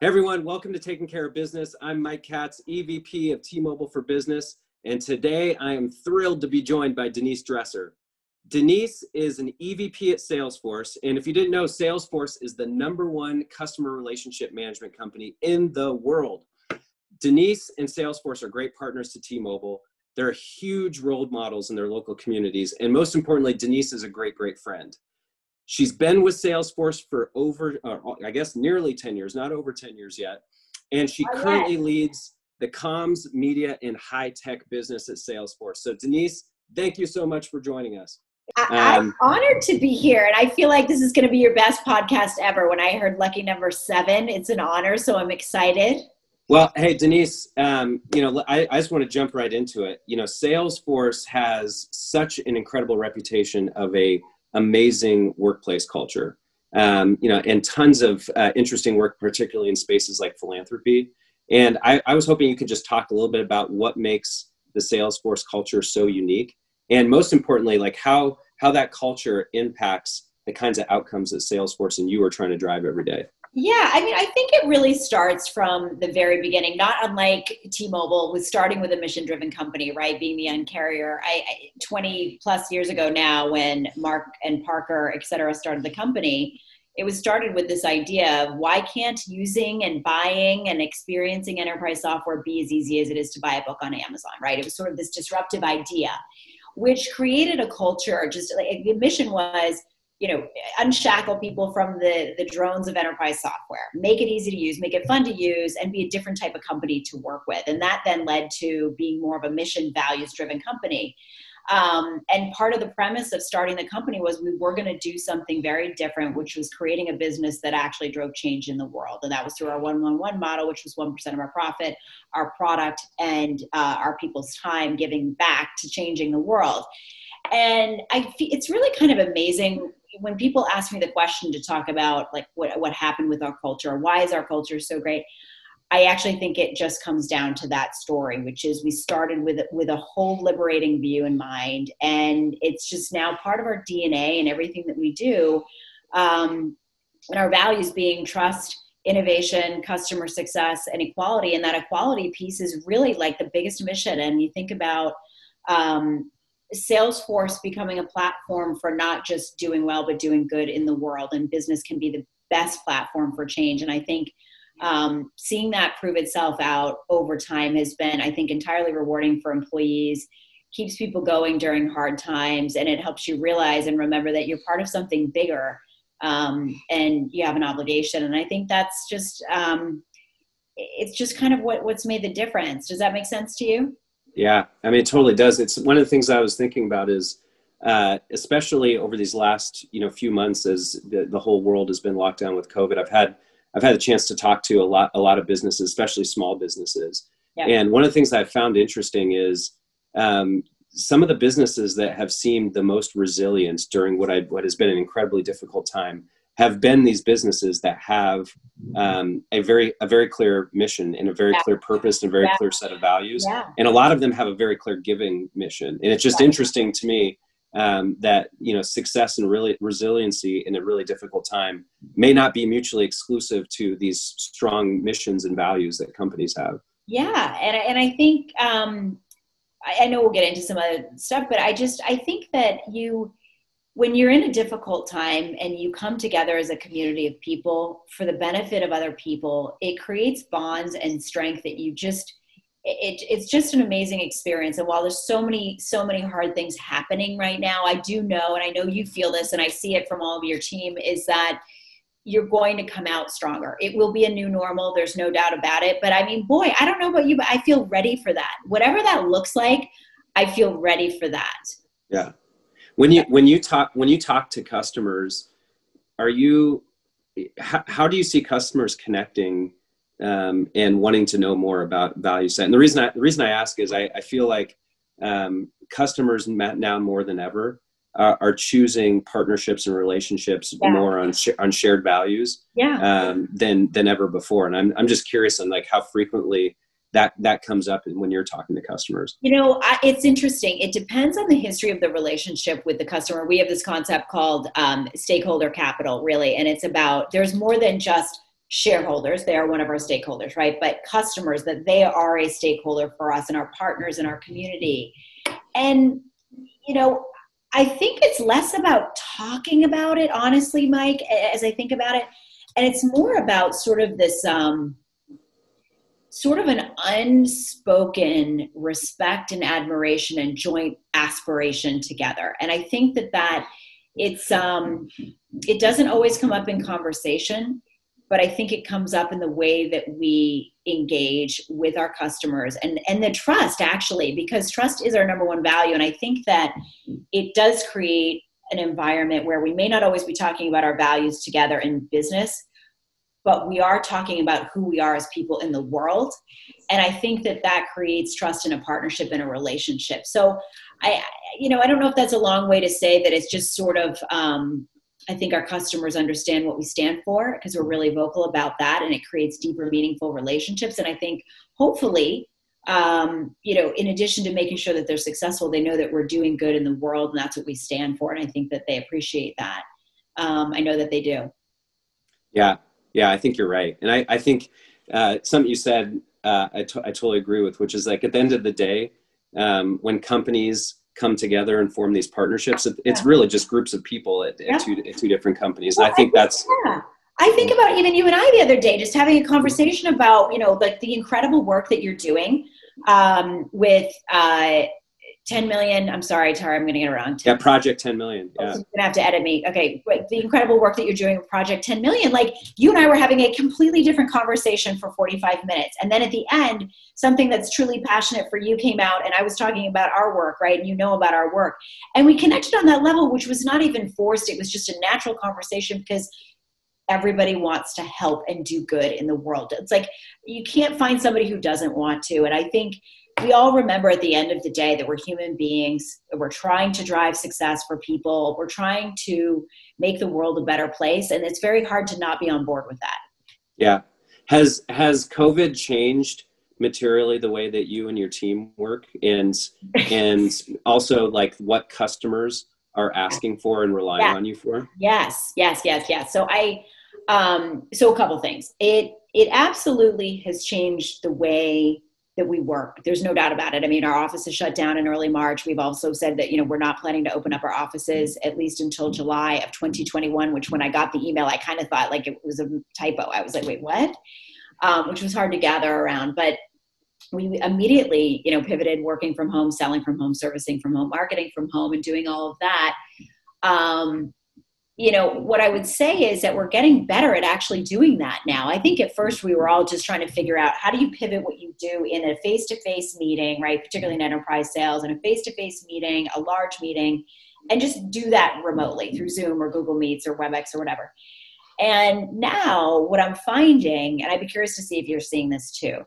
Hey everyone, welcome to Taking Care of Business. I'm Mike Katz, EVP of T-Mobile for Business, and today I am thrilled to be joined by Denise Dresser. Denise is an EVP at Salesforce, and if you didn't know, Salesforce is the #1 customer relationship management company in the world. Denise and Salesforce are great partners to T-Mobile. They're huge role models in their local communities, and most importantly, Denise is a great friend. She's been with Salesforce for nearly 10 years, not over 10 years yet. And she currently leads the comms, media, and high-tech business at Salesforce. So Denise, thank you so much for joining us. I'm honored to be here. And I feel like this is going to be your best podcast ever. When I heard lucky number 7, it's an honor. So I'm excited. Well, hey, Denise, I just want to jump right into it. Salesforce has such an incredible reputation of a amazing workplace culture, and tons of interesting work, particularly in spaces like philanthropy. And I was hoping you could just talk a little bit about what makes the Salesforce culture so unique, and most importantly, like how that culture impacts the kinds of outcomes that Salesforce and you are trying to drive every day. Yeah, I mean, I think it really starts from the very beginning, not unlike T-Mobile, with starting with a mission-driven company, right? Being the end carrier. 20 plus years ago now, when Mark and Parker, et cetera, started the company, it was started with this idea of why can't using and buying and experiencing enterprise software be as easy as it is to buy a book on Amazon, right? It was sort of this disruptive idea, which created a culture. Just like the mission was, unshackle people from the drones of enterprise software, make it easy to use, make it fun to use, and be a different type of company to work with. And that then led to being more of a mission values-driven company. And part of the premise of starting the company was we were going to do something very different, which was creating a business that actually drove change in the world. And that was through our 1-1-1 model, which was 1% of our profit, our product, and our people's time giving back to changing the world. And it's really kind of amazing when people ask me the question to talk about like what happened with our culture, why is our culture so great? I actually think it just comes down to that story, which is we started with a whole liberating view in mind, and it's just now part of our DNA and everything that we do. And our values being trust, innovation, customer success, and equality. And that equality piece is really like the biggest mission. And you think about Salesforce becoming a platform for not just doing well, but doing good in the world, and business can be the best platform for change. And I think seeing that prove itself out over time has been, I think, entirely rewarding for employees, keeps people going during hard times, and it helps you realize and remember that you're part of something bigger, and you have an obligation. And I think that's just, it's just kind of what's made the difference. Does that make sense to you? Yeah, I mean, it totally does. It's one of the things I was thinking about is, especially over these last, few months as the whole world has been locked down with COVID, I've had a chance to talk to a lot of businesses, especially small businesses. Yeah. And one of the things that I've found interesting is some of the businesses that have seemed the most resilient during what has been an incredibly difficult time have been these businesses that have a very clear mission and a very clear purpose and a very clear set of values. Yeah. And a lot of them have a very clear giving mission. And it's just interesting to me that, success and really resiliency in a really difficult time may not be mutually exclusive to these strong missions and values that companies have. Yeah. And I think, I know we'll get into some other stuff, but I think that when you're in a difficult time and you come together as a community of people for the benefit of other people, it creates bonds and strength that it's just an amazing experience. And while there's so many hard things happening right now, I do know, and I know you feel this, and I see it from all of your team, is that you're going to come out stronger. It will be a new normal. There's no doubt about it. But I mean, boy, I don't know about you, but I feel ready for that. Whatever that looks like, I feel ready for that. Yeah. When you talk to customers, how do you see customers connecting and wanting to know more about value set? And the reason I ask is I feel like customers now more than ever are choosing partnerships and relationships more on shared values than ever before. And I'm just curious on like how frequently that comes up when you're talking to customers. It's interesting. It depends on the history of the relationship with the customer. We have this concept called stakeholder capital, really. And it's about, there's more than just shareholders, they are one of our stakeholders, right? But customers, that they are a stakeholder for us and our partners in our community. And, you know, I think it's less about talking about it, honestly, Mike, as I think about it. And it's more about sort of this, sort of an unspoken respect and admiration and joint aspiration together. And I think that it's, it doesn't always come up in conversation, but I think it comes up in the way that we engage with our customers and the trust, actually, because trust is our number one value. And I think that it does create an environment where we may not always be talking about our values together in business, but we are talking about who we are as people in the world. And I think that creates trust in a partnership and a relationship. So I don't know if that's a long way to say that it's just sort of, I think our customers understand what we stand for because we're really vocal about that, and it creates deeper, meaningful relationships. And I think hopefully, in addition to making sure that they're successful, they know that we're doing good in the world, and that's what we stand for. And I think that they appreciate that. I know that they do. Yeah, I think you're right. And I think something you said, I totally agree with, which is like at the end of the day, when companies come together and form these partnerships, it's really just groups of people at two different companies. And I think that's... Yeah. I think about even you and I the other day, just having a conversation about, like the incredible work that you're doing with 10 million. I'm sorry, Tara, I'm going to get it wrong. Project 10 million. Yeah. You're going to have to edit me. Okay. But the incredible work that you're doing with Project 10 million, like you and I were having a completely different conversation for 45 minutes. And then at the end, something that's truly passionate for you came out, and I was talking about our work, right? And about our work. And we connected on that level, which was not even forced. It was just a natural conversation because everybody wants to help and do good in the world. It's like, you can't find somebody who doesn't want to. And I think we all remember at the end of the day that we're human beings. We're trying to drive success for people. We're trying to make the world a better place. And it's very hard to not be on board with that. Yeah. Has COVID changed materially the way that you and your team work, and also like what customers are asking for and relying on you for? Yes. So so a couple things. It absolutely has changed the way that we work. There's no doubt about it. I mean, our offices shut down in early March. We've also said that, we're not planning to open up our offices at least until July of 2021, which when I got the email, I kind of thought like it was a typo. I was like, wait, what? Which was hard to gather around. But we immediately, pivoted, working from home, selling from home, servicing from home, marketing from home, and doing all of that. What I would say is that we're getting better at actually doing that now. I think at first we were all just trying to figure out how do you pivot what you do in a face-to-face meeting, right? Particularly in enterprise sales, in a face-to-face meeting, a large meeting, and just do that remotely through Zoom or Google Meets or WebEx or whatever. And now what I'm finding, and I'd be curious to see if you're seeing this too,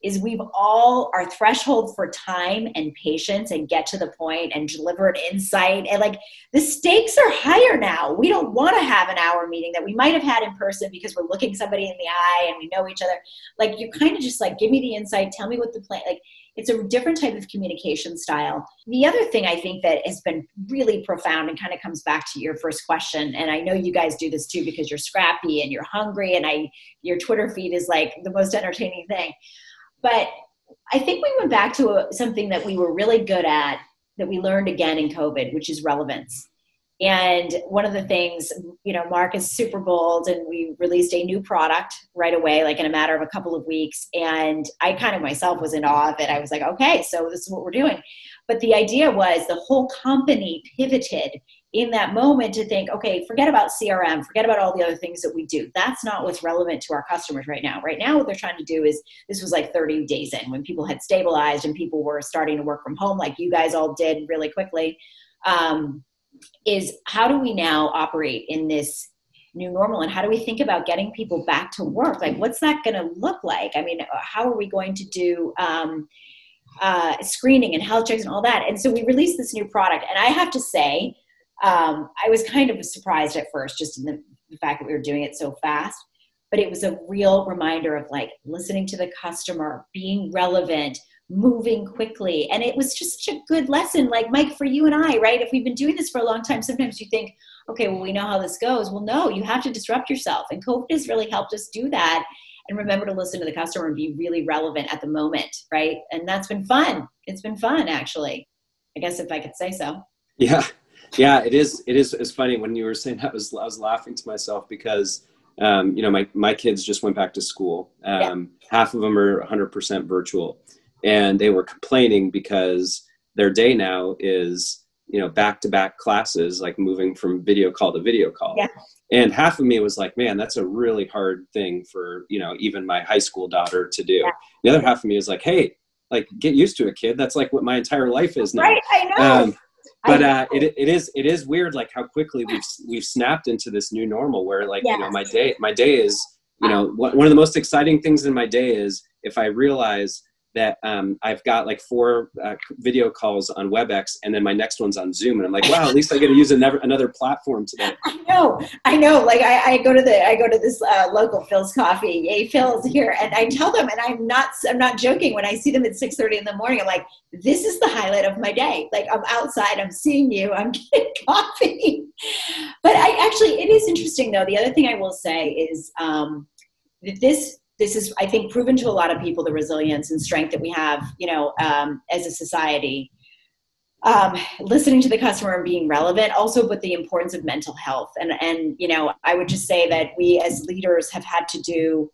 is our threshold for time and patience and get to the point and deliver an insight, and like the stakes are higher now. We don't want to have an hour meeting that we might have had in person because we're looking somebody in the eye and we know each other. Like you're kind of just like, give me the insight, tell me what the plan, like it's a different type of communication style. The other thing I think that has been really profound and kind of comes back to your first question, and I know you guys do this too because you're scrappy and you're hungry, and your Twitter feed is like the most entertaining thing. But I think we went back to something that we were really good at that we learned again in COVID, which is relevance. And one of the things, Mark is super bold, and we released a new product right away, like in a matter of a couple of weeks. And I kind of myself was in awe of it. I was like, okay, so this is what we're doing. But the idea was the whole company pivoted in that moment to think, okay, forget about CRM, forget about all the other things that we do. That's not what's relevant to our customers right now. Right now, what they're trying to do is, this was like 30 days in when people had stabilized and people were starting to work from home like you guys all did really quickly, is how do we now operate in this new normal, and how do we think about getting people back to work? Like, what's that going to look like? I mean, how are we going to do screening and health checks and all that? And so we released this new product, and I have to say, I was kind of surprised at first, just in the fact that we were doing it so fast, but it was a real reminder of like listening to the customer, being relevant, moving quickly. And it was just such a good lesson. Like, Mike, for you and I, right? If we've been doing this for a long time, sometimes you think, okay, well, we know how this goes. Well, no, you have to disrupt yourself. And COVID has really helped us do that. And remember to listen to the customer and be really relevant at the moment, right? And that's been fun. It's been fun, actually, I guess, if I could say so. Yeah. Yeah, it is. It's funny when you were saying that, I was laughing to myself because, my kids just went back to school. Half of them are 100% virtual, and they were complaining because their day now is, back-to-back classes, like moving from video call to video call. Yeah. And half of me was like, man, that's a really hard thing for, even my high school daughter to do. Yeah. The other half of me is like, hey, like, get used to it, kid. That's like what my entire life is now. Right, I know. But it is weird, like how quickly we've snapped into this new normal where, like, yes. My day is, one of the most exciting things in my day is if I realize that I've got like 4 video calls on WebEx, and then my next one's on Zoom, and I'm like, wow, at least I get to use another platform today. I know. Like I go to this local Phil's Coffee, yay Phil's here, and I tell them, and I'm not joking, when I see them at 6:30 in the morning, I'm like, this is the highlight of my day. Like, I'm outside, I'm seeing you, I'm getting coffee. But it is interesting though. The other thing I will say is that this is, I think, proven to a lot of people, the resilience and strength that we have, as a society. Listening to the customer and being relevant, also, but the importance of mental health. And I would just say that we as leaders have had to do,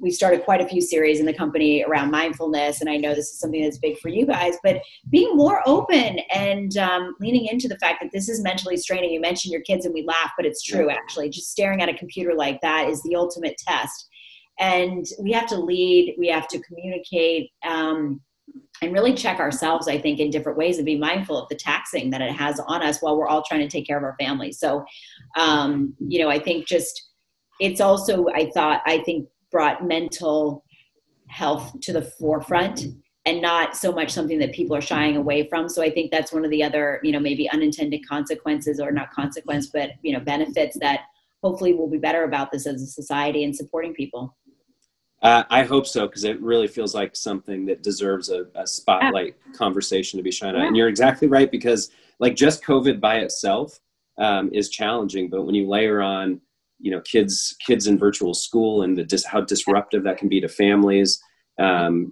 we've started quite a few series in the company around mindfulness. And I know this is something that's big for you guys, but being more open and leaning into the fact that this is mentally straining. You mentioned your kids and we laugh, but it's true, actually. Just staring at a computer like that is the ultimate test. And we have to lead, we have to communicate, and really check ourselves, I think, in different ways, and be mindful of the taxing that it has on us while we're all trying to take care of our families. So, I think it's also, I think brought mental health to the forefront and not so much something that people are shying away from. So I think that's one of the other, maybe unintended consequences, or not consequence, but, benefits that hopefully we'll be better about this as a society and supporting people. I hope so, because it really feels like something that deserves a spotlight conversation to be shined on. And you're exactly right, because like just COVID by itself is challenging, but when you layer on, kids in virtual school and how disruptive that can be to families, everything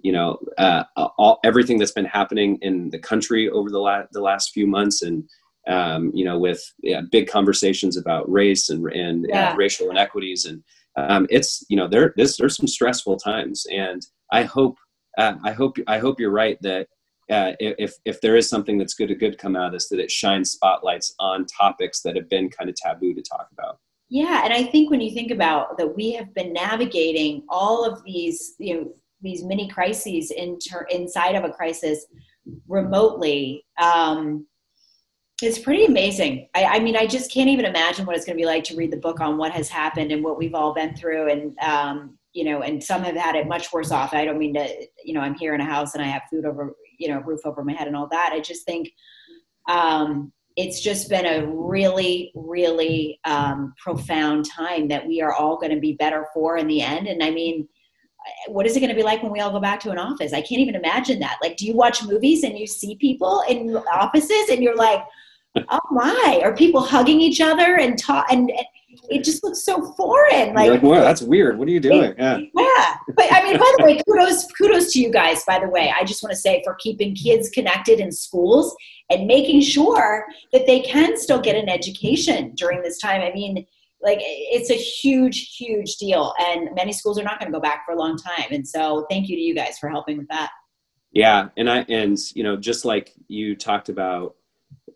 that's been happening in the country over the last few months, and with big conversations about race and racial inequities, and it's there's some stressful times, and I hope you're right that if there is something that's good come out of this, that it shines spotlights on topics that have been kind of taboo to talk about. Yeah, and I think when you think about that, we have been navigating all of these these mini crises inside of a crisis remotely. It's pretty amazing. I mean, I just can't even imagine what it's going to be like to read the book on what has happened and what we've all been through. And, and some have had it much worse off. I don't mean to, I'm here in a house and I have food over, roof over my head and all that. I just think it's just been a really, really profound time that we are all going to be better for in the end. And I mean, what is it going to be like when we all go back to an office? I can't even imagine that. Like, do you watch movies and you see people in offices and you're like, oh my, are people hugging each other and talk? And it just looks so foreign. Like, you're like, wow, that's weird. What are you doing? Yeah. But I mean, by the way, kudos to you guys, by the way. I just want to say, for keeping kids connected in schools and making sure that they can still get an education during this time. I mean, like, it's a huge, huge deal. And many schools are not going to go back for a long time. And so thank you to you guys for helping with that. Yeah. And just like you talked about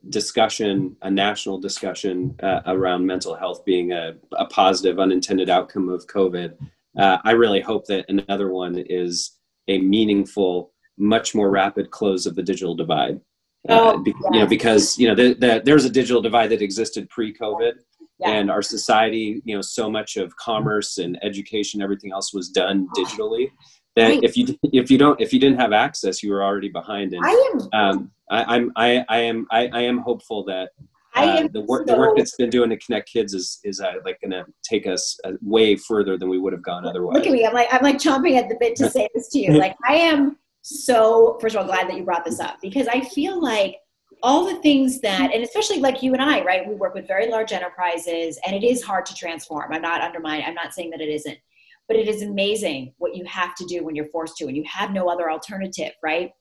a national discussion around mental health being a positive unintended outcome of COVID. I really hope that another one is a meaningful, much more rapid close of the digital divide. Because there's a digital divide that existed pre-COVID. Yeah. And our society, so much of commerce and education, everything else was done digitally. That right. if you didn't have access, you were already behind. And I am hopeful that the work that's been doing to connect kids is like going to take us way further than we would have gone otherwise. Look at me, I'm like chomping at the bit to say this to you. Like, I am so, first of all, glad that you brought this up, because I feel like all the things that, and especially like you and I, right? We work with very large enterprises, and it is hard to transform. I'm not saying that it isn't, but it is amazing what you have to do when you're forced to, and you have no other alternative, right?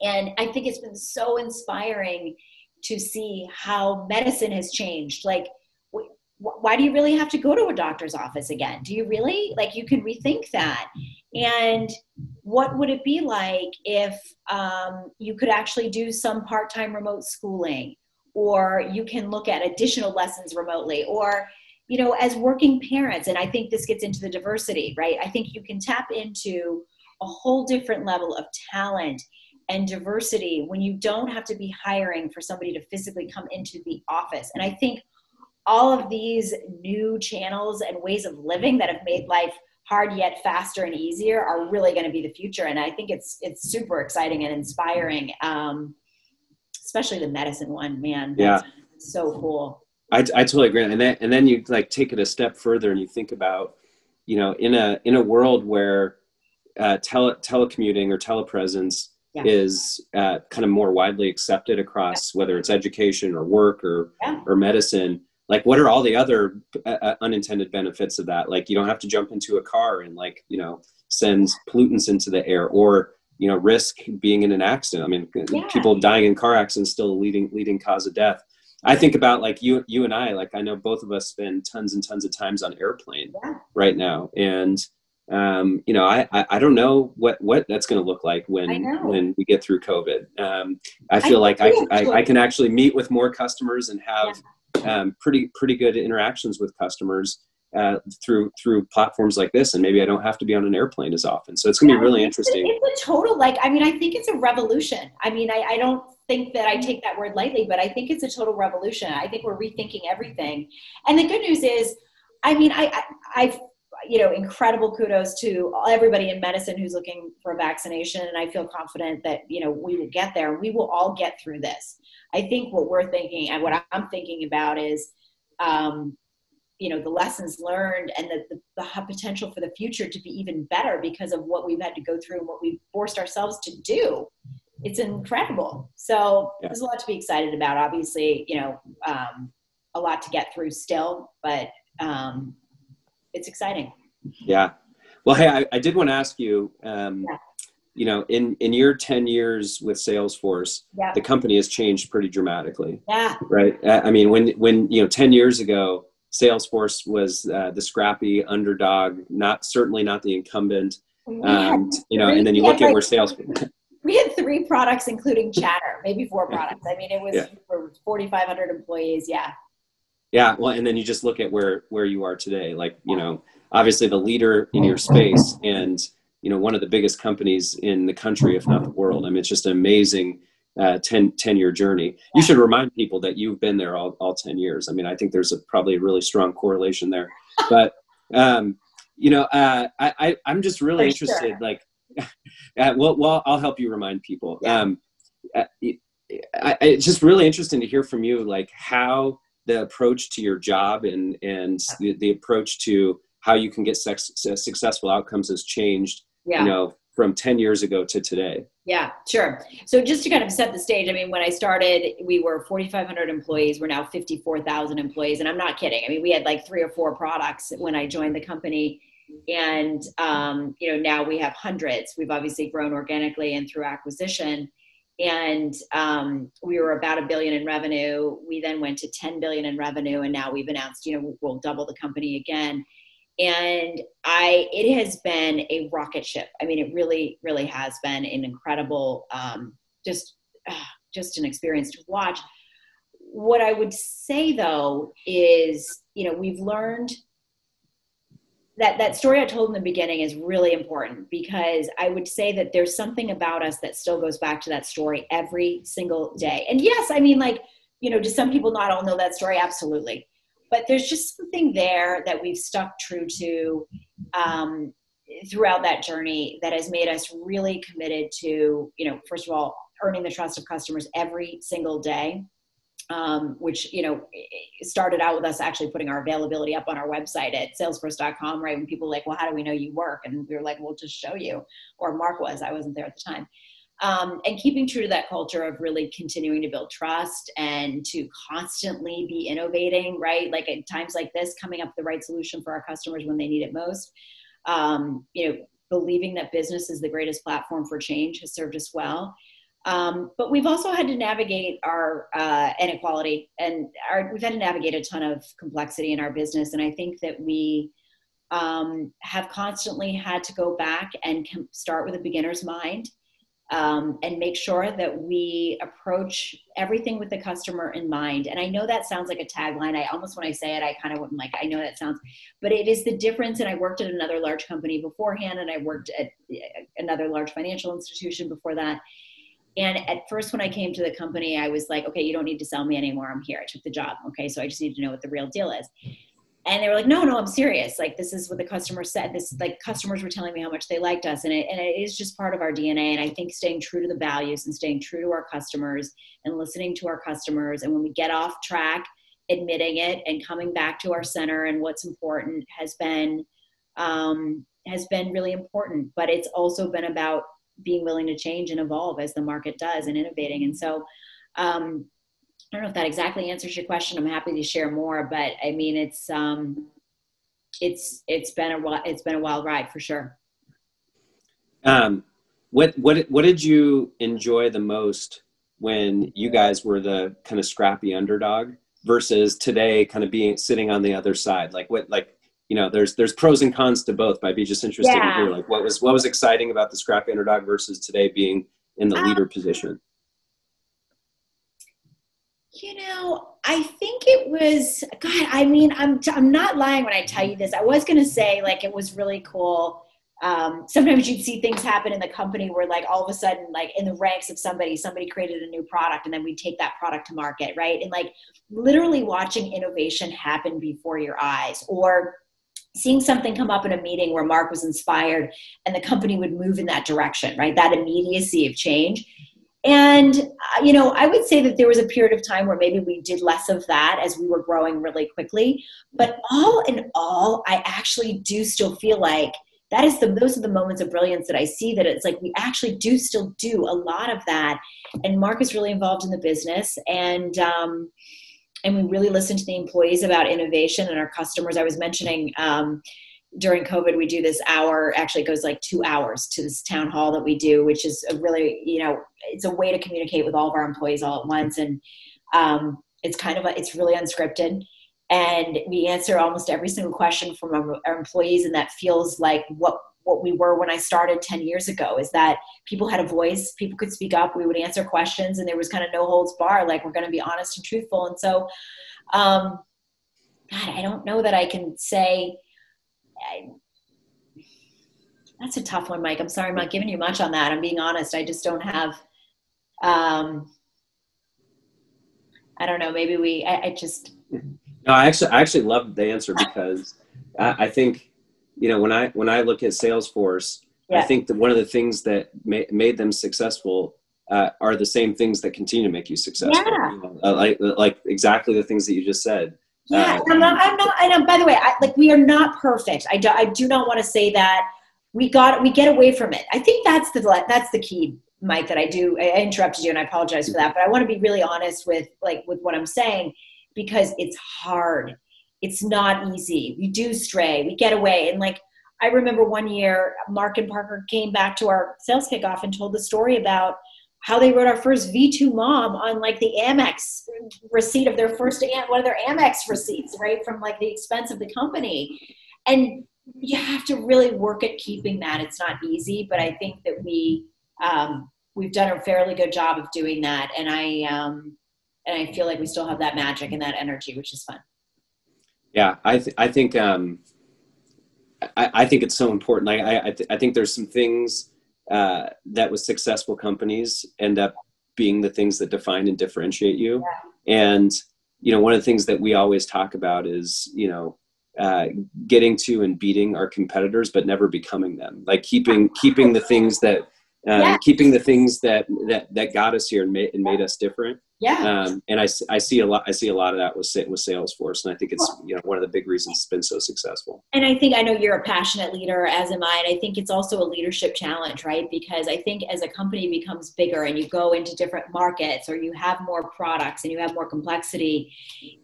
And I think it's been so inspiring to see how medicine has changed. Like, why do you really have to go to a doctor's office again? Do you really? Like, you can rethink that. And what would it be like if you could actually do some part-time remote schooling, or you can look at additional lessons remotely, or, you know, as working parents, and I think this gets into the diversity, right? I think you can tap into a whole different level of talent and diversity when you don't have to be hiring for somebody to physically come into the office. And I think all of these new channels and ways of living that have made life hard yet faster and easier are really going to be the future. And I think it's super exciting and inspiring, especially the medicine one, man. That's so cool. I totally agree. And then you like take it a step further and you think about, you know, in a world where telecommuting or telepresence is kind of more widely accepted across whether it's education or work or medicine. Like, what are all the other unintended benefits of that? Like, you don't have to jump into a car and, like, you know, send pollutants into the air, or, you know, risk being in an accident. I mean, people dying in car accidents still a leading cause of death. I think about, like, you and I, like, I know both of us spend tons and tons of times on airplane right now. And, you know, I don't know what that's going to look like when we get through COVID. I feel like I can actually meet with more customers and have pretty good interactions with customers through platforms like this, and maybe I don't have to be on an airplane as often. So it's gonna be really interesting. It's a total, like, I mean, I think it's a revolution. I mean, I don't think that I take that word lightly, but I think it's a total revolution. I think we're rethinking everything. And the good news is, I mean, I've you know, incredible kudos to everybody in medicine who's looking for a vaccination, and I feel confident that, you know, we will get there. We will all get through this. I think what we're thinking and what I'm thinking about is, you know, the lessons learned and the potential for the future to be even better because of what we've had to go through and what we've forced ourselves to do. It's incredible. So there's a lot to be excited about. Obviously, you know, a lot to get through still, but it's exciting. Yeah. Well, hey, I did want to ask you, you know, in your 10 years with Salesforce, the company has changed pretty dramatically. Yeah. Right. I mean, when, you know, 10 years ago, Salesforce was the scrappy underdog, certainly not the incumbent, you know, and then you look at where Salesforce. We had 3 products, including Chatter, maybe 4 products. I mean, it was for 4,500 employees. Yeah. Yeah. Well, and then you just look at where you are today, like, you know, obviously the leader in your space and, you know, one of the biggest companies in the country, if not the world. I mean, it's just an amazing 10-year journey. You should remind people that you've been there all 10 years. I mean, I think there's probably a really strong correlation there, but, you know, I'm just really interested, like, well, I'll help you remind people. It's just really interesting to hear from you, like, how the approach to your job and the approach to how you can get successful outcomes has changed, you know, from 10 years ago to today. Yeah, sure. So just to kind of set the stage, I mean, when I started, we were 4,500 employees. We're now 54,000 employees. And I'm not kidding. I mean, we had like 3 or 4 products when I joined the company. And, you know, now we have hundreds. We've obviously grown organically and through acquisition. And we were about $1 billion in revenue. We then went to $10 billion in revenue. And now we've announced, you know, we'll double the company again. And it has been a rocket ship. I mean, it really, really has been an incredible, just an experience to watch. What I would say though is, you know, we've learned that story I told in the beginning is really important, because I would say that there's something about us that still goes back to that story every single day. And yes, I mean, like, you know, do some people not all know that story? Absolutely. But there's just something there that we've stuck true to throughout that journey that has made us really committed to, you know, first of all, earning the trust of customers every single day. which, started out with us actually putting our availability up on our website at salesforce.com, right? When people were like, well, how do we know you work? And we were like, we'll just show you. Or Mark was, I wasn't there at the time. And keeping true to that culture of really continuing to build trust and to constantly be innovating, right? Like at times like this, coming up with the right solution for our customers when they need it most. Believing that business is the greatest platform for change has served us well. But we've also had to navigate our inequality, and we've had to navigate a ton of complexity in our business. And I think that we have constantly had to go back and start with a beginner's mind, and make sure that we approach everything with the customer in mind. And I know that sounds like a tagline. I almost, when I say it, I kind of wouldn't like, I know that sounds, but it is the difference. And I worked at another large company beforehand, and I worked at another large financial institution before that. And at first, when I came to the company, I was like, okay, you don't need to sell me anymore. I'm here. I took the job. Okay. So I just need to know what the real deal is. And they were like, no, I'm serious. Like, this is what the customer said. This, like, customers were telling me how much they liked us. And it is just part of our DNA. And I think staying true to the values and staying true to our customers and listening to our customers. And when we get off track, admitting it and coming back to our center and what's important has been really important. But it's also been about being willing to change and evolve as the market does, and innovating. And so, I don't know if that exactly answers your question. I'm happy to share more, but I mean, it's been a wild ride for sure. What did you enjoy the most when you guys were the kind of scrappy underdog versus today kind of sitting on the other side? There's pros and cons to both, but I'd be just interested to hear, like, what was exciting about the scrappy underdog versus today being in the leader position? I think it was, God, I mean, I'm not lying when I tell you this. I was going to say, like, it was really cool. Sometimes you'd see things happen in the company where, like, all of a sudden, like, in the ranks of somebody created a new product, and then we'd take that product to market, right? And, like, literally watching innovation happen before your eyes, or seeing something come up in a meeting where Mark was inspired and the company would move in that direction, right? That immediacy of change. And, I would say that there was a period of time where maybe we did less of that as we were growing really quickly. But all in all, I actually do still feel like those are the moments of brilliance that I see, that it's like we actually do still do a lot of that. And Mark is really involved in the business, and we really listen to the employees about innovation and our customers. I was mentioning, during COVID, we do this hour, actually it goes like 2 hours, to this town hall that we do, which is a really, it's a way to communicate with all of our employees all at once. And it's really unscripted. And we answer almost every single question from our employees. And that feels like what we were when I started 10 years ago, is that people had a voice, people could speak up, we would answer questions, and there was kind of no holds bar, like, we're going to be honest and truthful. And so, God, I don't know that I can say, that's a tough one, Mike. I'm sorry, I'm not giving you much on that. I'm being honest. I just don't have, I don't know, maybe No, I actually love the answer, because I think, when I look at Salesforce, I think that one of the things that made them successful are the same things that continue to make you successful. Yeah. Like exactly the things that you just said. Yeah, I'm not, and by the way, we are not perfect. I do not want to say that we get away from it. I think that's the key, Mike, that I interrupted you, and I apologize for that, but I want to be really honest with what I'm saying, because it's hard. It's not easy. We do stray, we get away. And I remember one year, Mark and Parker came back to our sales kickoff and told the story about how they wrote our first V2 mom on the Amex receipt of their one of their Amex receipts, right? From the expense of the company. And you have to really work at keeping that. It's not easy, but I think that we've done a fairly good job of doing that. And I feel like we still have that magic and that energy, which is fun. Yeah. I think it's so important. I think there's some things that with successful companies end up being the things that define and differentiate you. Yeah. And, one of the things that we always talk about is, getting to and beating our competitors, but never becoming them. Keeping the things that, keeping the things that got us here and made us different. Yeah. And I see a lot. I see a lot of that with Salesforce, and I think it's one of the big reasons it's been so successful. And I know you're a passionate leader, as am I. And I think it's also a leadership challenge, right? Because I think as a company becomes bigger and you go into different markets or you have more products and you have more complexity,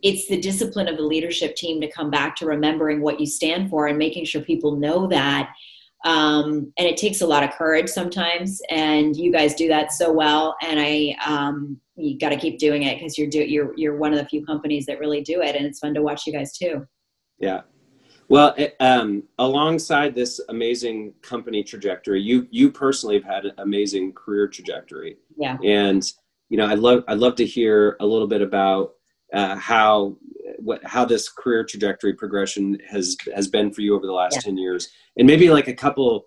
it's the discipline of the leadership team to come back to remembering what you stand for and making sure people know that. And it takes a lot of courage sometimes, and you guys do that so well. And you got to keep doing it because you're one of the few companies that really do it, and it's fun to watch you guys too. Yeah. Well, alongside this amazing company trajectory, you personally have had an amazing career trajectory. Yeah. And I'd love to hear a little bit about how this career trajectory progression has been for you over the last 10 years, and maybe like a couple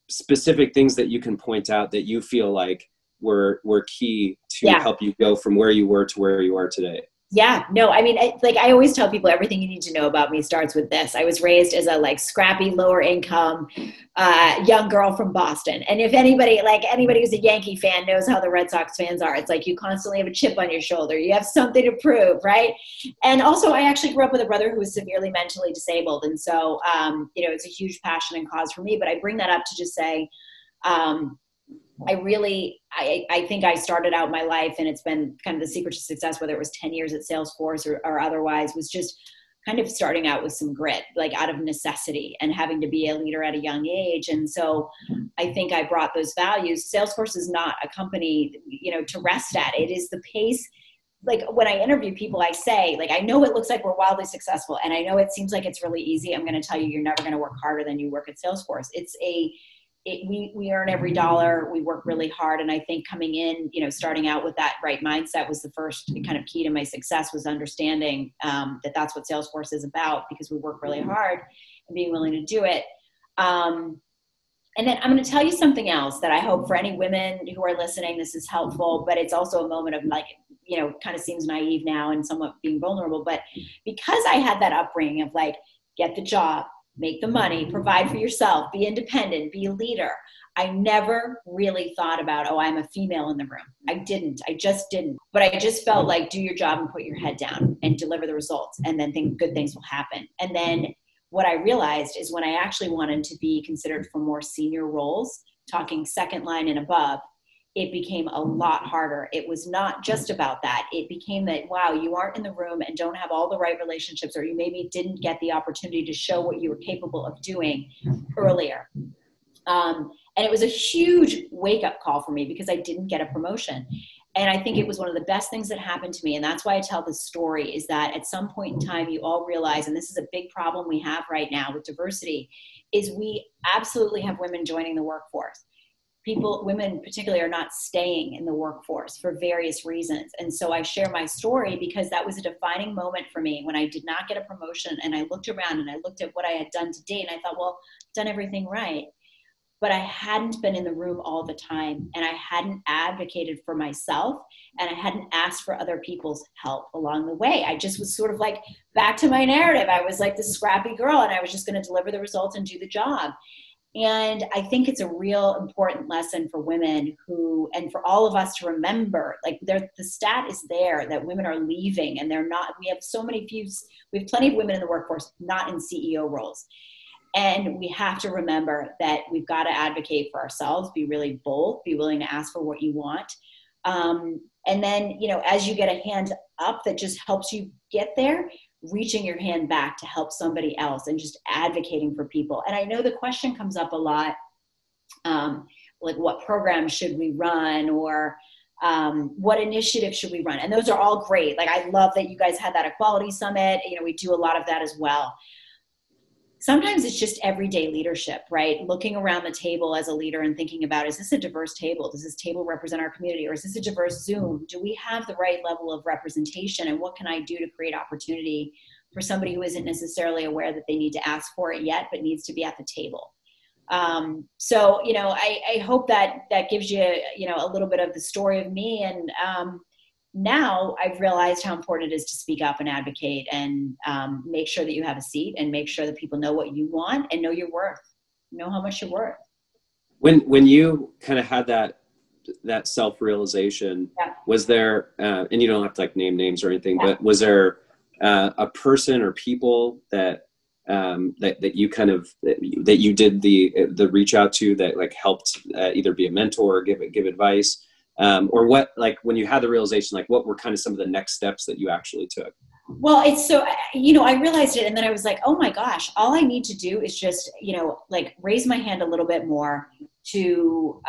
specific things that you can point out that you feel like were key to help you go from where you were to where you are today. Yeah, no, I mean, I always tell people everything you need to know about me starts with this. I was raised as a scrappy, lower income, young girl from Boston. And if anybody who's a Yankee fan knows how the Red Sox fans are, it's like you constantly have a chip on your shoulder. You have something to prove, right? And also I actually grew up with a brother who was severely mentally disabled. And so, it's a huge passion and cause for me, but I bring that up to just say, I think I started out my life, and it's been kind of the secret to success, whether it was 10 years at Salesforce or otherwise, was just kind of starting out with some grit, out of necessity and having to be a leader at a young age. And so I think I brought those values. Salesforce is not a company, to rest at. It is the pace. When I interview people, I say, I know it looks like we're wildly successful, and I know it seems like it's really easy. I'm going to tell you, you're never going to work harder than you work at Salesforce. We earn every dollar. We work really hard. And I think coming in, starting out with that right mindset was the first kind of key to my success, was understanding that that's what Salesforce is about, because we work really hard and being willing to do it. And then I'm going to tell you something else that I hope for any women who are listening, this is helpful, but it's also a moment of kind of seems naive now and somewhat being vulnerable. But because I had that upbringing of get the job, make the money, provide for yourself, be independent, be a leader, I never really thought about, I'm a female in the room. I just didn't. But I just felt do your job and put your head down and deliver the results, and then good things will happen. And then what I realized is when I actually wanted to be considered for more senior roles, talking second line and above, it became a lot harder. It was not just about that. It became that, wow, you aren't in the room and don't have all the right relationships, or you maybe didn't get the opportunity to show what you were capable of doing earlier. And it was a huge wake-up call for me, because I didn't get a promotion. And I think it was one of the best things that happened to me. And that's why I tell this story, is that at some point in time, you all realize, and this is a big problem we have right now with diversity, is we absolutely have women joining the workforce. Women particularly, are not staying in the workforce for various reasons. And so I share my story because that was a defining moment for me when I did not get a promotion, and I looked around and I looked at what I had done to date, and I thought, well, I've done everything right. But I hadn't been in the room all the time, and I hadn't advocated for myself, and I hadn't asked for other people's help along the way. I just was sort of back to my narrative. I was this scrappy girl, and I was just going to deliver the results and do the job. And I think it's a real important lesson for women and for all of us to remember, the stat is there that women are leaving, and we have plenty of women in the workforce, not in CEO roles. And we have to remember that we've got to advocate for ourselves, be really bold, be willing to ask for what you want. And then, as you get a hand up that just helps you get there, reaching your hand back to help somebody else and just advocating for people. And I know the question comes up a lot, what programs should we run, or what initiative should we run? And those are all great. I love that you guys had that equality summit. We do a lot of that as well. Sometimes it's just everyday leadership, right? Looking around the table as a leader and thinking about, is this a diverse table? Does this table represent our community? Or is this a diverse Zoom? Do we have the right level of representation? And what can I do to create opportunity for somebody who isn't necessarily aware that they need to ask for it yet, but needs to be at the table? So, I hope that gives you, a little bit of the story of me. And now I've realized how important it is to speak up and advocate, and make sure that you have a seat, and make sure that people know what you want and know your worth, know how much you're worth. When you kind of had that that self-realization, Yeah. was there, and you don't have to like name names or anything, Yeah. but was there a person or people that that you kind of that you did the reach out to that like helped either be a mentor or give advice, or what, like when you had the realization, like what were kind of some of the next steps that you actually took? Well, it's so, I realized it, and then I was like, oh my gosh, all I need to do is just, like raise my hand a little bit more to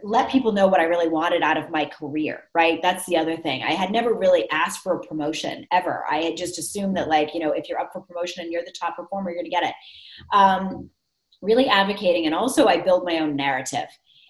let people know what I really wanted out of my career, right? That's the other thing. I had never really asked for a promotion ever. I had just assumed that, like, if you're up for promotion and you're the top performer, you're going to get it. Really advocating. And also I build my own narrative.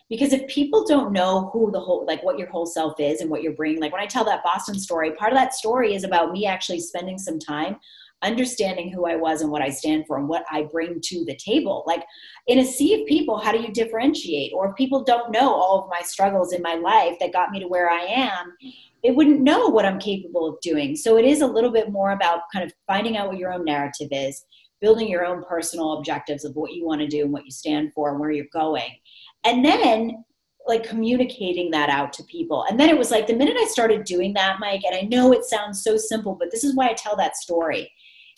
Because if people don't know who like what your whole self is and what you're bringing, like when I tell that Boston story, part of that story is about me actually spending some time understanding who I was and what I stand for and what I bring to the table. Like in a sea of people, how do you differentiate? Or if people don't know all of my struggles in my life that got me to where I am, they wouldn't know what I'm capable of doing. So it is a little bit more about kind of finding out what your own narrative is, building your own personal objectives of what you want to do and what you stand for and where you're going. And then like communicating that out to people. And then it was like the minute I started doing that, Mike, and I know it sounds so simple, but this is why I tell that story,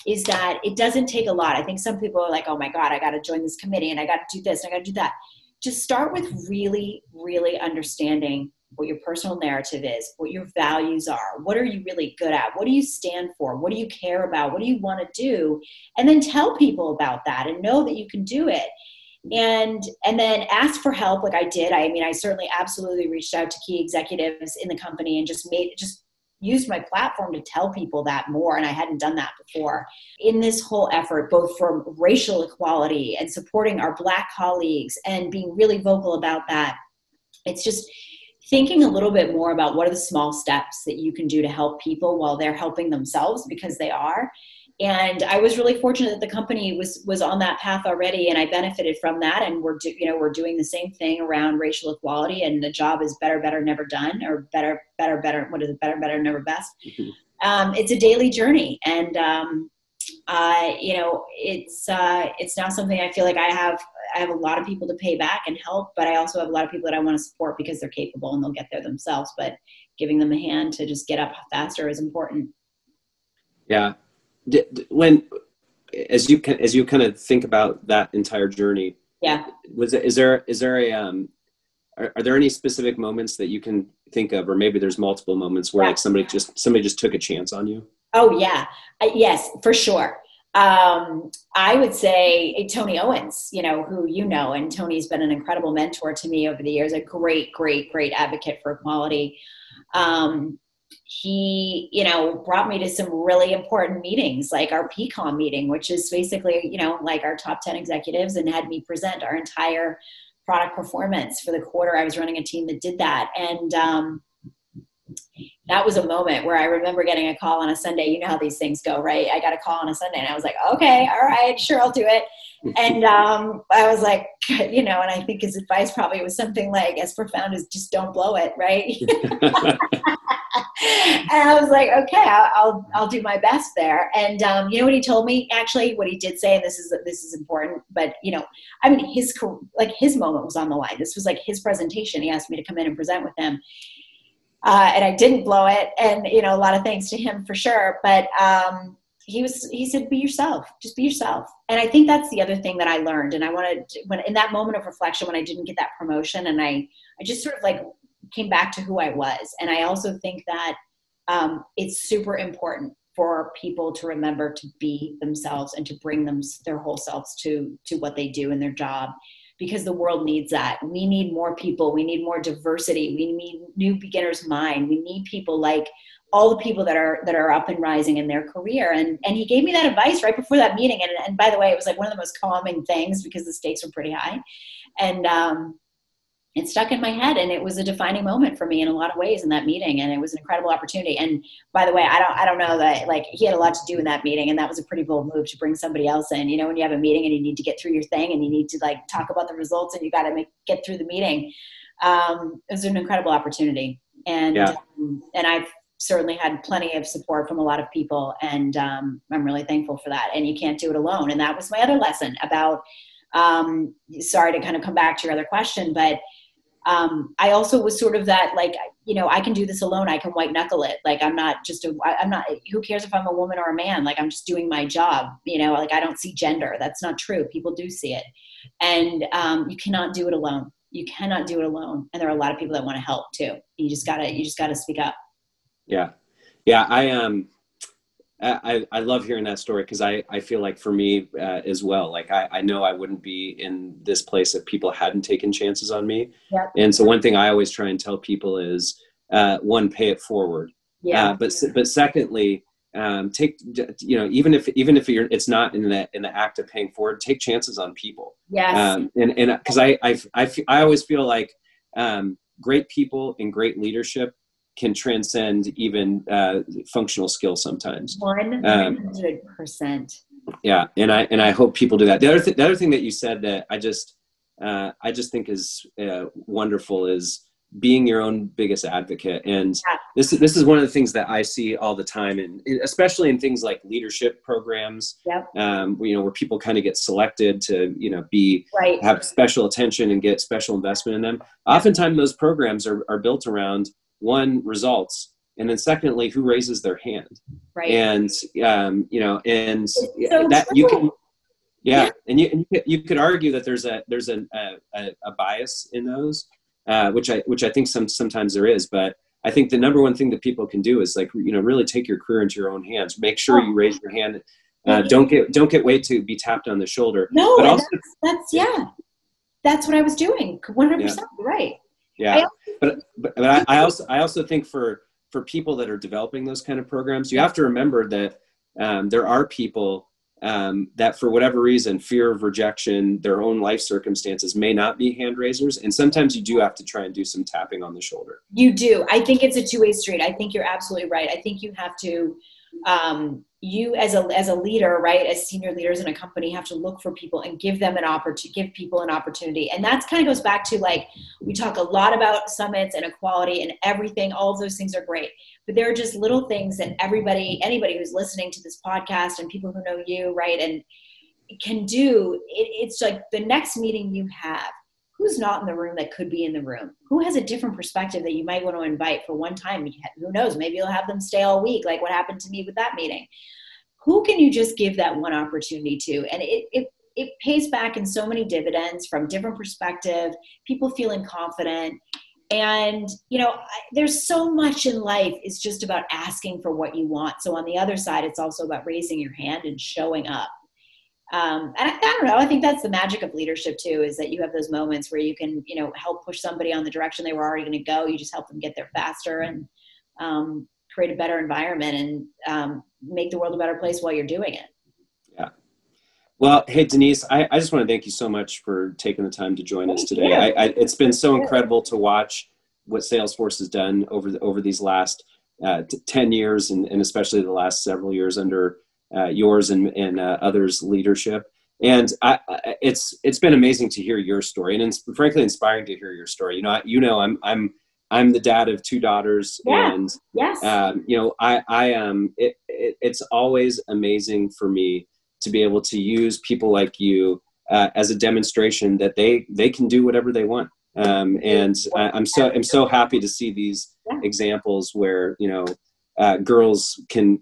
is that it doesn't take a lot. I think some people are like, oh my God, I got to join this committee and I got to do this and I got to do that. Just start with really, really understanding what your personal narrative is, what your values are, what are you really good at, what do you stand for, what do you care about, what do you want to do, and then tell people about that and know that you can do it. And then ask for help like I did. I mean, I certainly absolutely reached out to key executives in the company and just used my platform to tell people that more. And I hadn't done that before. In this whole effort, both for racial equality and supporting our Black colleagues and being really vocal about that, it's just thinking a little bit more about what are the small steps that you can do to help people while they're helping themselves, because they are. And I was really fortunate that the company was on that path already, and I benefited from that. And we're doing the same thing around racial equality, and the job is better, better, never done, or better. What is it? Better, better, never best. Mm-hmm. It's a daily journey, and it's now something I feel like I have a lot of people to pay back and help, but I also have a lot of people that I want to support because they're capable and they'll get there themselves. But giving them a hand to just get up faster is important. Yeah. When, as you kind of think about that entire journey, yeah, is there are there any specific moments that you can think of, or maybe there's multiple moments where like somebody just took a chance on you? Oh yeah, yes, for sure. I would say Tony Owens, who and Tony's been an incredible mentor to me over the years, a great, great, great advocate for equality. He, brought me to some really important meetings, like our PCOM meeting, which is basically, like our top 10 executives, and had me present our entire product performance for the quarter. I was running a team that did that. And that was a moment where I remember getting a call on a Sunday. You know how these things go, right? I got a call on a Sunday and I was like, okay, all right, sure, I'll do it. And I was like, and I think his advice probably was something like as profound as just don't blow it, right? And I was like, okay, I'll do my best there. And you know what he told me? Actually, what he did say, and this is important, but his moment was on the line. This was like his presentation. He asked me to come in and present with him. And I didn't blow it. And, a lot of thanks to him for sure. But he said, be yourself, just be yourself. And I think that's the other thing that I learned. And I wanted to, when in that moment of reflection, when I didn't get that promotion, and I just sort of like came back to who I was. And I also think that it's super important for people to remember to be themselves and to bring their whole selves to what they do in their job. Because the world needs that. We need more people. We need more diversity. We need new beginner's mind. We need people like all the people that are up and rising in their career. And he gave me that advice right before that meeting. And by the way, it was like one of the most calming things because the stakes were pretty high. And it stuck in my head, and it was a defining moment for me in a lot of ways in that meeting. And it was an incredible opportunity. And by the way, I don't know that, like, he had a lot to do in that meeting, and that was a pretty bold move to bring somebody else in. When you have a meeting and you need to get through your thing and you need to like talk about the results and you got to get through the meeting. It was an incredible opportunity. And, and I've certainly had plenty of support from a lot of people, and I'm really thankful for that. And you can't do it alone. And that was my other lesson about, sorry to kind of come back to your other question, but I also was sort of that, like, I can do this alone. I can white knuckle it. Like, I'm not, who cares if I'm a woman or a man? Like, I'm just doing my job, like, I don't see gender. That's not true. People do see it. And you cannot do it alone. You cannot do it alone. And there are a lot of people that want to help too. You just gotta speak up. Yeah. Yeah. I love hearing that story, because I feel like for me as well, like I know I wouldn't be in this place if people hadn't taken chances on me. Yep. And so one thing I always try and tell people is, one, pay it forward. Yeah. But secondly, take, even if it's not in the act of paying forward, take chances on people. Yes. And because I always feel like great people and great leadership can transcend even functional skills sometimes. 100%. Yeah, and I hope people do that. The other thing that you said that I just think is wonderful is being your own biggest advocate. And this is one of the things that I see all the time, and especially in things like leadership programs. Yep. Where people kind of get selected to have special attention and get special investment in them. Oftentimes those programs are built around, one, results, and then secondly, who raises their hand. Right. And and that true. you can, and you could argue that there's a bias in those, which I think sometimes there is, but I think the number one thing that people can do is, like, really take your career into your own hands. Make sure you raise your hand. Don't get wait to be tapped on the shoulder. No, but also, that's what I was doing. 100%. Right. Yeah. But I also think for people that are developing those kind of programs, you have to remember that there are people that, for whatever reason, fear of rejection, their own life circumstances, may not be hand raisers. And sometimes you do have to try and do some tapping on the shoulder. You do. I think it's a two-way street. I think you're absolutely right. I think you have to, you as a leader, right, as senior leaders in a company, have to look for people and give people an opportunity. And that's kind of goes back to, like, we talk a lot about summits and equality and everything. All of those things are great, but there are just little things that anybody who's listening to this podcast and people who know you, right, and can do. It's like the next meeting you have, who's not in the room that could be in the room? Who has a different perspective that you might want to invite for one time? Who knows? Maybe you'll have them stay all week, like what happened to me with that meeting. Who can you just give that one opportunity to? And it pays back in so many dividends from different perspective, people feeling confident. And, there's so much in life is just about asking for what you want. So on the other side, it's also about raising your hand and showing up. And I don't know, I think that's the magic of leadership too, is that you have those moments where you can, help push somebody on the direction they were already going to go. You just help them get there faster and create a better environment and make the world a better place while you're doing it. Yeah. Well, hey, Denise, I just want to thank you so much for taking the time to join us today. It's been so incredible to watch what Salesforce has done over these last 10 years and especially the last several years under yours and others' leadership. And it's been amazing to hear your story, and it's frankly inspiring to hear your story. I'm the dad of 2 daughters, and yes. It's always amazing for me to be able to use people like you as a demonstration that they can do whatever they want. And I'm so happy to see these examples where girls can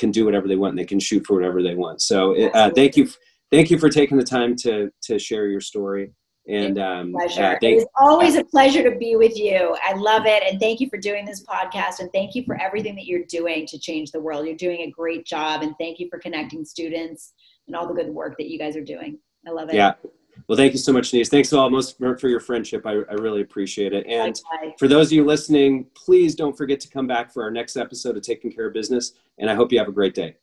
do whatever they want, and they can shoot for whatever they want. So thank you for taking the time to share your story. And pleasure. It's always a pleasure to be with you. I love it. And thank you for doing this podcast, and thank you for everything that you're doing to change the world. You're doing a great job, and thank you for connecting students and all the good work that you guys are doing. I love it. Yeah. Well, thank you so much, Denise. Thanks almost for your friendship. I really appreciate it. And for those of you listening, please don't forget to come back for our next episode of Taking Care of Business. And I hope you have a great day.